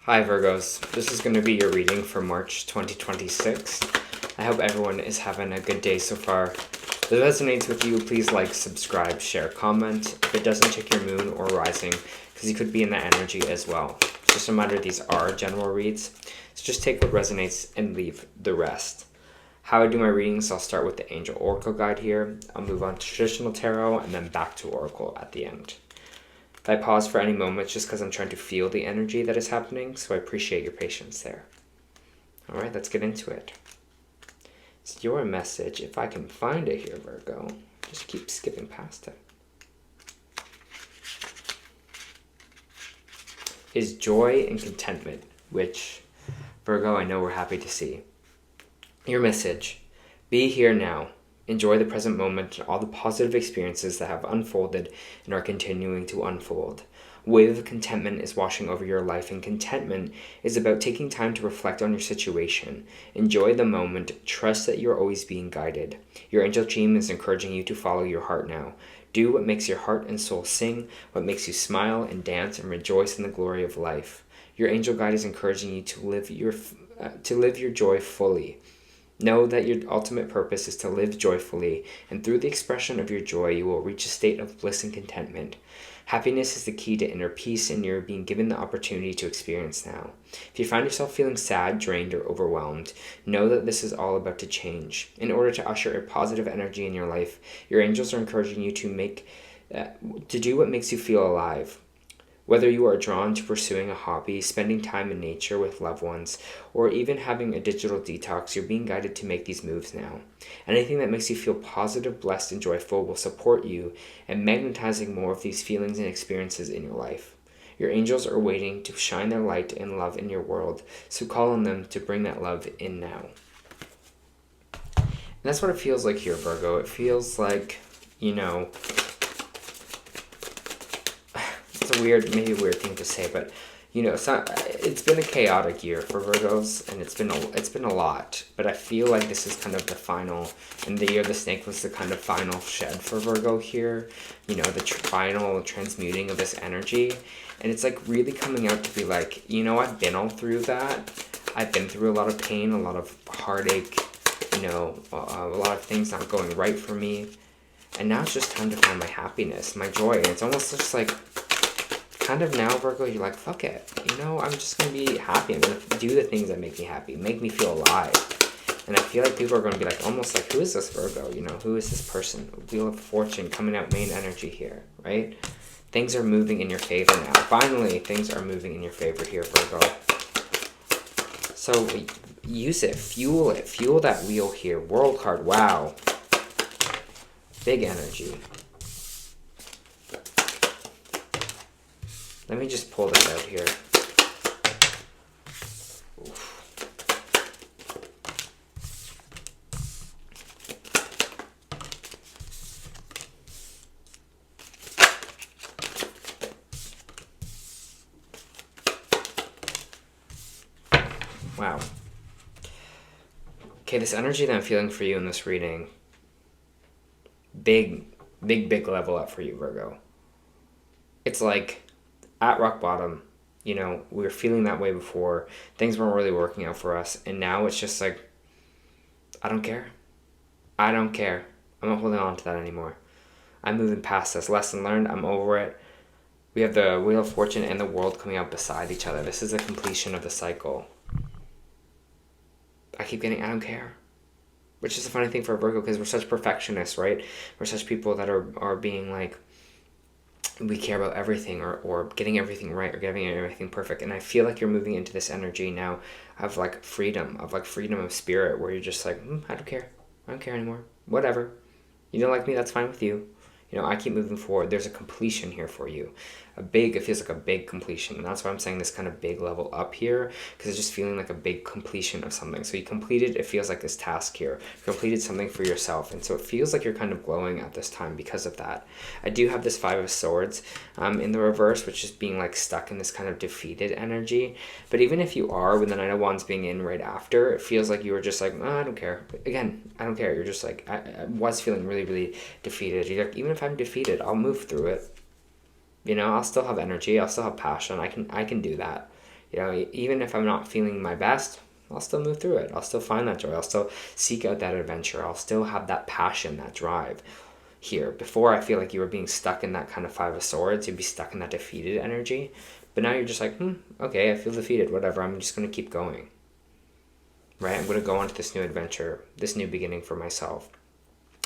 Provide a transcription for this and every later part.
Hi Virgos, this is going to be your reading for March 2026. I hope everyone is having a good day so far. If it resonates with you, please like, subscribe, share, comment. If it doesn't, check your moon or rising, because you could be in that energy as well. Just a reminder, these are general reads, so just take what resonates and leave the rest. How I do my readings, I'll start with the Angel Oracle guide here. I'll move on to traditional tarot and then back to Oracle at the end. If I pause for any moment, it's just because I'm trying to feel the energy that is happening, so I appreciate your patience there. Alright, let's get into it. It's your message, if I can find it here, Virgo. Just keep skipping past it. Is joy and contentment, which, Virgo, I know we're happy to see. Your message, be here now. Enjoy the present moment and all the positive experiences that have unfolded and are continuing to unfold. Wave of contentment is washing over your life, and contentment is about taking time to reflect on your situation. Enjoy the moment. Trust that you're always being guided. Your angel team is encouraging you to follow your heart now. Do what makes your heart and soul sing, what makes you smile and dance and rejoice in the glory of life. Your angel guide is encouraging you to live your joy fully. Know that your ultimate purpose is to live joyfully, and through the expression of your joy, you will reach a state of bliss and contentment. Happiness is the key to inner peace, and you're being given the opportunity to experience now. If you find yourself feeling sad, drained, or overwhelmed, know that this is all about to change. In order to usher a positive energy in your life, your angels are encouraging you to do what makes you feel alive. Whether you are drawn to pursuing a hobby, spending time in nature with loved ones, or even having a digital detox, you're being guided to make these moves now. Anything that makes you feel positive, blessed, and joyful will support you in magnetizing more of these feelings and experiences in your life. Your angels are waiting to shine their light and love in your world, so call on them to bring that love in now. And that's what it feels like here, Virgo. It feels like, it's maybe a weird thing to say, but it's been a chaotic year for Virgos, and it's been a lot. But I feel like this is kind of the final, and the year of the snake was the kind of final shed for Virgo here. The final transmuting of this energy, and it's like really coming out to be like, I've been all through that. I've been through a lot of pain, a lot of heartache, a lot of things not going right for me, and now it's just time to find my happiness, my joy, and it's almost just like, kind of now, Virgo, you're like, fuck it. I'm just going to be happy. I'm going to do the things that make me happy, make me feel alive. And I feel like people are going to be like, almost like, who is this Virgo? Who is this person? Wheel of Fortune coming out, main energy here, right? Things are moving in your favor now. Finally, things are moving in your favor here, Virgo. So use it, fuel that wheel here. World card, wow. Big energy. Let me just pull this out here. Oof. Wow. Okay, this energy that I'm feeling for you in this reading, big level up for you, Virgo. It's like, at rock bottom, we were feeling that way before. Things weren't really working out for us. And now it's just like, I don't care. I'm not holding on to that anymore. I'm moving past this. Lesson learned. I'm over it. We have the Wheel of Fortune and the World coming out beside each other. This is a completion of the cycle. I keep getting, I don't care. Which is a funny thing for a Virgo, because we're such perfectionists, right? We're such people that are being like, we care about everything, or getting everything right, or getting everything perfect. And I feel like you're moving into this energy now of like freedom of spirit, where you're just like, I don't care anymore, whatever. You don't like me, that's fine with you. I keep moving forward. There's a completion here for you. It feels like a big completion. And that's why I'm saying this kind of big level up here, because it's just feeling like a big completion of something. So you completed, it feels like this task here. You completed something for yourself. And so it feels like you're kind of glowing at this time because of that. I do have this Five of Swords in the reverse, which is being like stuck in this kind of defeated energy. But even if you are, with the Knight of Wands being in right after, it feels like you were just like, I don't care. Again, I don't care. You're just like, I was feeling really, really defeated. You're like, even if I'm defeated, I'll move through it. I'll still have energy. I'll still have passion. I can do that. You know, even if I'm not feeling my best, I'll still move through it. I'll still find that joy. I'll still seek out that adventure. I'll still have that passion, that drive here. Before, I feel like you were being stuck in that kind of Five of Swords. You'd be stuck in that defeated energy. But now you're just like, okay, I feel defeated. Whatever. I'm just going to keep going. Right? I'm going to go on to this new adventure, this new beginning for myself.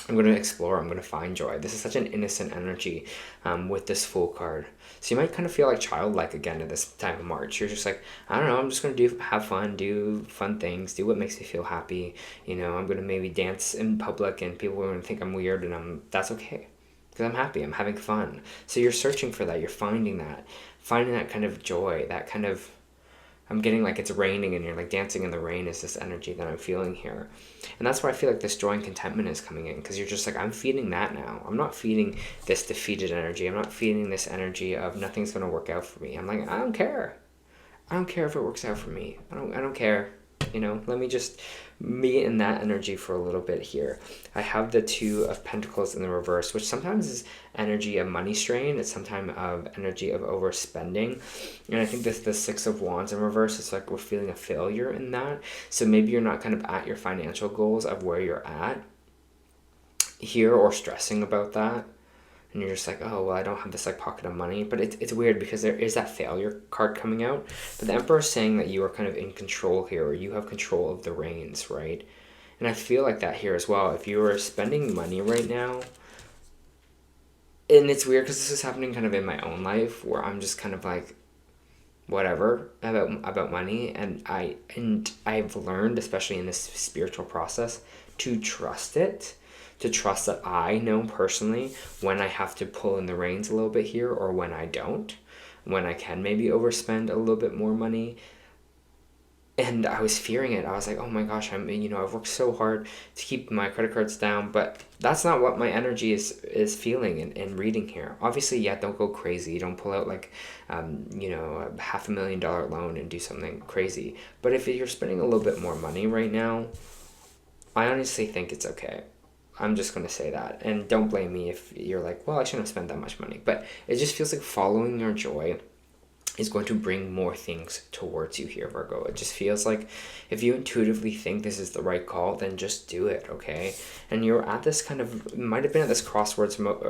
I'm going to explore. I'm going to find joy. This is such an innocent energy with this Fool card. So you might kind of feel like childlike again at this time of March. You're just like, I don't know, I'm just going to have fun, do fun things, do what makes me feel happy. You know, I'm going to maybe dance in public and people are going to think I'm weird, and that's okay. Because I'm happy, I'm having fun. So you're searching for that, you're finding that kind of joy, that kind of, I'm getting like it's raining and you're like dancing in the rain is this energy that I'm feeling here. And that's where I feel like this joy and contentment is coming in, because you're just like, I'm feeding that now. I'm not feeding this defeated energy. I'm not feeding this energy of nothing's going to work out for me. I'm like, I don't care. I don't care if it works out for me. I don't care. You know, let me just be in that energy for a little bit here. I have the Two of Pentacles in the reverse, which sometimes is energy of money strain. It's sometimes of energy of overspending. And I think this the Six of Wands in reverse, it's like we're feeling a failure in that. So maybe you're not kind of at your financial goals of where you're at here, or stressing about that. And you're just like, oh, well, I don't have this like pocket of money. But it's weird because there is that failure card coming out. But the Emperor is saying that you are kind of in control here, or you have control of the reins, right? And I feel like that here as well. If you are spending money right now, and it's weird because this is happening kind of in my own life, where I'm just kind of like, whatever about money. And I've learned, especially in this spiritual process, to trust it. To trust that I know personally when I have to pull in the reins a little bit here, or when I don't, when I can maybe overspend a little bit more money. And I was fearing it. I was like, oh my gosh, I've worked so hard to keep my credit cards down, but that's not what my energy is feeling and reading here. Obviously, yeah, don't go crazy. Don't pull out like, a $500,000 loan and do something crazy. But if you're spending a little bit more money right now, I honestly think it's okay. I'm just going to say that. And don't blame me if you're like, well, I shouldn't have spent that much money. But it just feels like following your joy is going to bring more things towards you here, Virgo. It just feels like if you intuitively think this is the right call, then just do it, okay? And you're at this kind of, might have been at this crossroads moment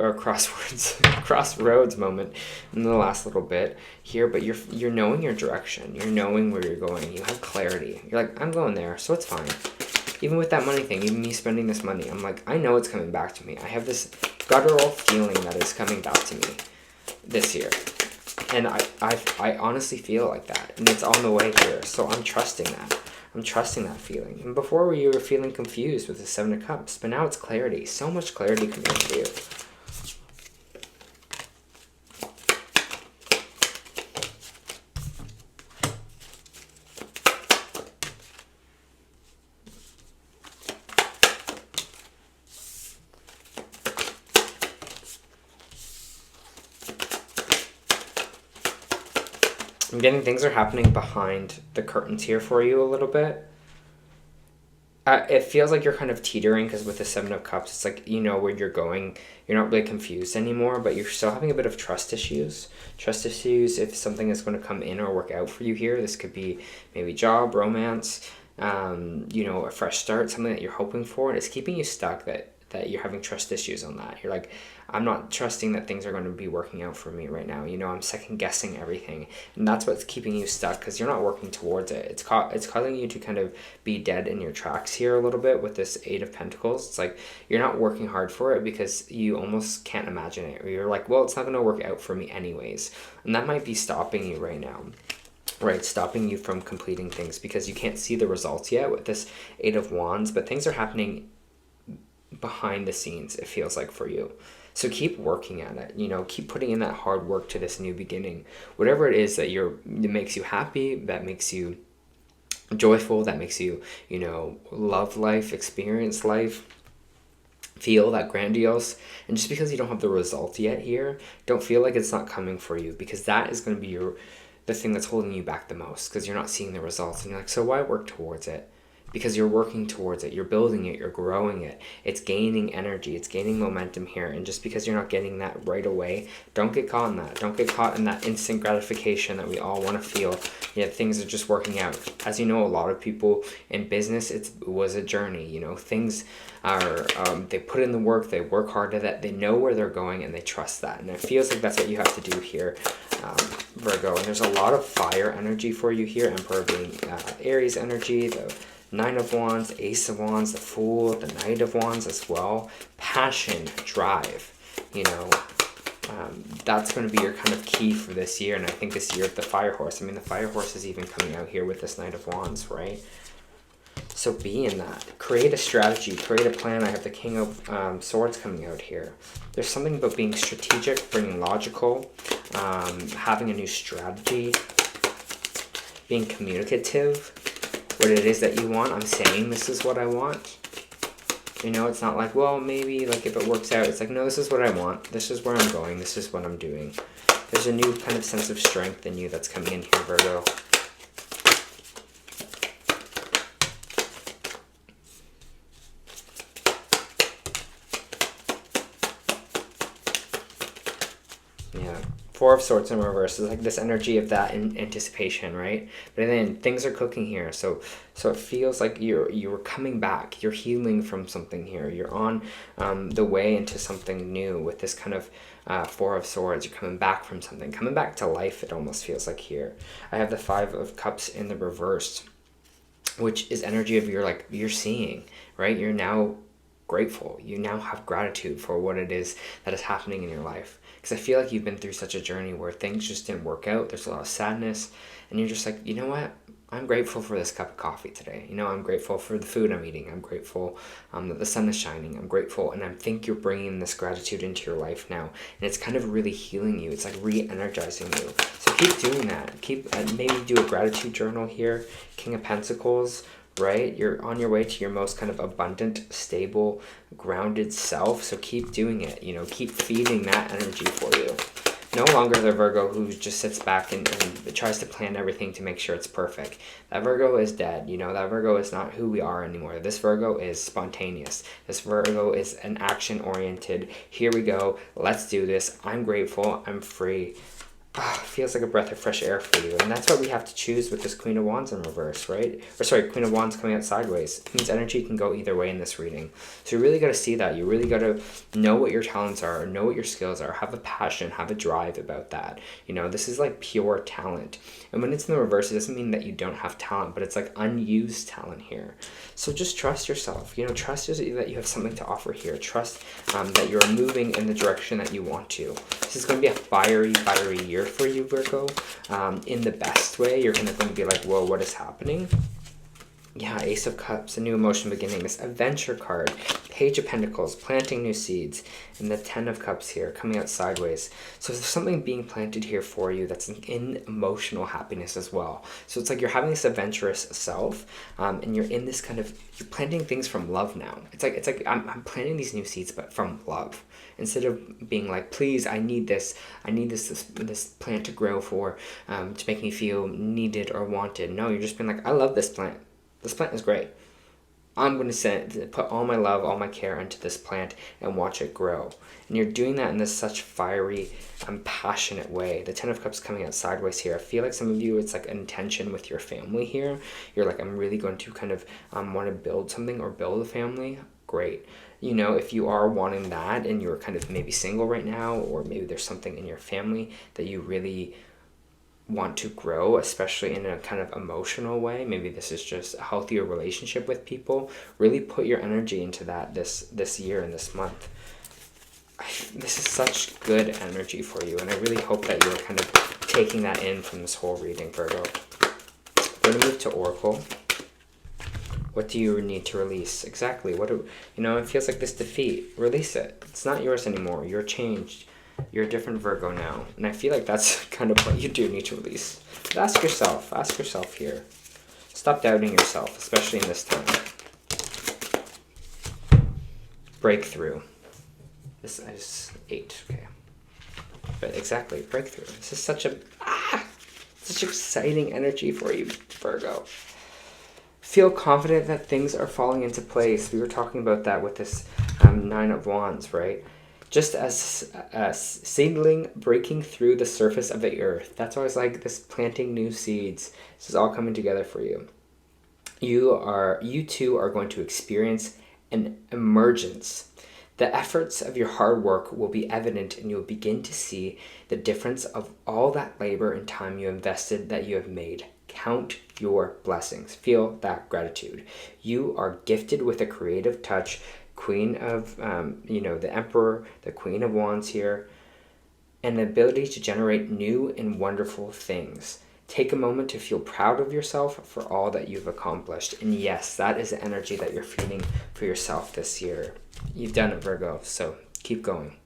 in the last little bit here, but you're knowing your direction. You're knowing where you're going. You have clarity. You're like, I'm going there, so it's fine. Even with that money thing, even me spending this money, I'm like, I know it's coming back to me. I have this guttural feeling that it's coming back to me this year. And I honestly feel like that. And it's on the way here. So I'm trusting that. I'm trusting that feeling. And before you were feeling confused with the Seven of Cups. But now it's clarity. So much clarity coming into you. I'm getting things are happening behind the curtains here for you a little bit. It feels like you're kind of teetering because with the Seven of Cups, it's like you know where you're going. You're not really confused anymore, but you're still having a bit of trust issues. Trust issues if something is going to come in or work out for you here. This could be maybe job, romance, a fresh start, something that you're hoping for. And it's keeping you stuck that you're having trust issues on that. You're like, I'm not trusting that things are going to be working out for me right now. I'm second guessing everything. And that's what's keeping you stuck because you're not working towards it. It's causing you to kind of be dead in your tracks here a little bit with this Eight of Pentacles. It's like you're not working hard for it because you almost can't imagine it. Or you're like, well, it's not going to work out for me anyways. And that might be stopping you right now. Right, stopping you from completing things because you can't see the results yet with this Eight of Wands. But things are happening behind the scenes, it feels like, for you. So keep working at it, keep putting in that hard work to this new beginning. Whatever it is that makes you happy, that makes you joyful, that makes you, love life, experience life, feel that grandiose. And just because you don't have the result yet here, don't feel like it's not coming for you, because that is going to be the thing that's holding you back the most, because you're not seeing the results. And you're like, so why work towards it? because you're working towards it, you're building it, you're growing it, it's gaining energy, it's gaining momentum here. And just because you're not getting that right away, don't get caught in that. Don't get caught in that instant gratification that we all want to feel. Things are just working out. As you know, a lot of people in business, it was a journey. Things are, they put in the work, they work hard at that, they know where they're going, and they trust that. And it feels like that's what you have to do here, Virgo. And there's a lot of fire energy for you here, Emperor being Aries energy, the Nine of Wands, Ace of Wands, the Fool, the Knight of Wands as well. Passion, drive, that's going to be your kind of key for this year. And I think this year the Fire Horse, the Fire Horse is even coming out here with this Knight of Wands, right? So be in that. Create a strategy, create a plan. I have the King of Swords coming out here. There's something about being strategic, being logical, having a new strategy, being communicative. What it is that you want. I'm saying this is what I want. It's not like, well, maybe like if it works out. It's like, no, this is what I want. This is where I'm going. This is what I'm doing. There's a new kind of sense of strength in you that's coming in here, Virgo. Four of Swords in reverse is like this energy of that anticipation, right? But then things are cooking here, so it feels like you're coming back, you're healing from something here, you're on the way into something new with this kind of Four of Swords. You're coming back from something, coming back to life. It almost feels like here. I have the Five of Cups in the reverse, which is energy of you're seeing, right? You're now grateful. You now have gratitude for what it is that is happening in your life. Because I feel like you've been through such a journey where things just didn't work out. There's a lot of sadness. And you're just like, you know what? I'm grateful for this cup of coffee today. I'm grateful for the food I'm eating. I'm grateful that the sun is shining. I'm grateful. And I think you're bringing this gratitude into your life now. And it's kind of really healing you. It's like re-energizing you. So keep doing that. Keep maybe do a gratitude journal here. King of Pentacles. Right? You're on your way to your most kind of abundant, stable, grounded self. So keep doing it. Keep feeding that energy for you. No longer the Virgo who just sits back and tries to plan everything to make sure it's perfect. That Virgo is dead. That Virgo is not who we are anymore. This Virgo is spontaneous. This Virgo is an action-oriented, here we go, let's do this, I'm grateful, I'm free. Feels like a breath of fresh air for you. And that's what we have to choose with this Queen of Wands in reverse, right? Or sorry, Queen of Wands coming out sideways. It means energy can go either way in this reading. So you really got to see that. You really got to know what your talents are, know what your skills are, have a passion, have a drive about that. This is like pure talent. And when it's in the reverse, it doesn't mean that you don't have talent, but it's like unused talent here. So just trust yourself. Trust that you have something to offer here. Trust that you're moving in the direction that you want to. This is going to be a fiery year for you, Virgo, in the best way. You're going to be like, whoa, what is happening? Yeah, Ace of Cups, a new emotion beginning. This Adventure card, Page of Pentacles, planting new seeds, and the Ten of Cups here, coming out sideways. So there's something being planted here for you that's in emotional happiness as well. So it's like you're having this adventurous self, and you're in this kind of, you're planting things from love now. It's like I'm planting these new seeds, but from love. Instead of being like, please, I need this plant to grow for, to make me feel needed or wanted. No, you're just being like, I love this plant. This plant is great. I'm going to put all my love, all my care into this plant and watch it grow. And you're doing that in this such fiery and passionate way. The Ten of Cups coming out sideways here. I feel like some of you, it's like an intention with your family here. You're like, I'm really going to kind of want to build something or build a family. Great. If you are wanting that and you're kind of maybe single right now, or maybe there's something in your family that you really want to grow, especially in a kind of emotional way, maybe this is just a healthier relationship with people, really put your energy into that this year and this month. This is such good energy for you, and I really hope that you're kind of taking that in from this whole reading, Virgo. We're going to move to Oracle. What do you need to release? Exactly. It feels like this defeat. Release it. It's not yours anymore. You're changed. You're a different Virgo now. And I feel like that's kind of what you do need to release. But ask yourself here. Stop doubting yourself, especially in this time. Breakthrough. This is 8, okay. But exactly, breakthrough. This is such exciting energy for you, Virgo. Feel confident that things are falling into place. We were talking about that with this Nine of Wands, right? Just as a seedling breaking through the surface of the earth. That's always like this planting new seeds. This is all coming together for you. You too are going to experience an emergence. The efforts of your hard work will be evident, and you'll begin to see the difference of all that labor and time you invested that you have made. Count your blessings. Feel that gratitude. You are gifted with a creative touch. Queen of, the Emperor, the Queen of Wands here, and the ability to generate new and wonderful things. Take a moment to feel proud of yourself for all that you've accomplished. And yes, that is the energy that you're feeling for yourself this year. You've done it, Virgo, so keep going.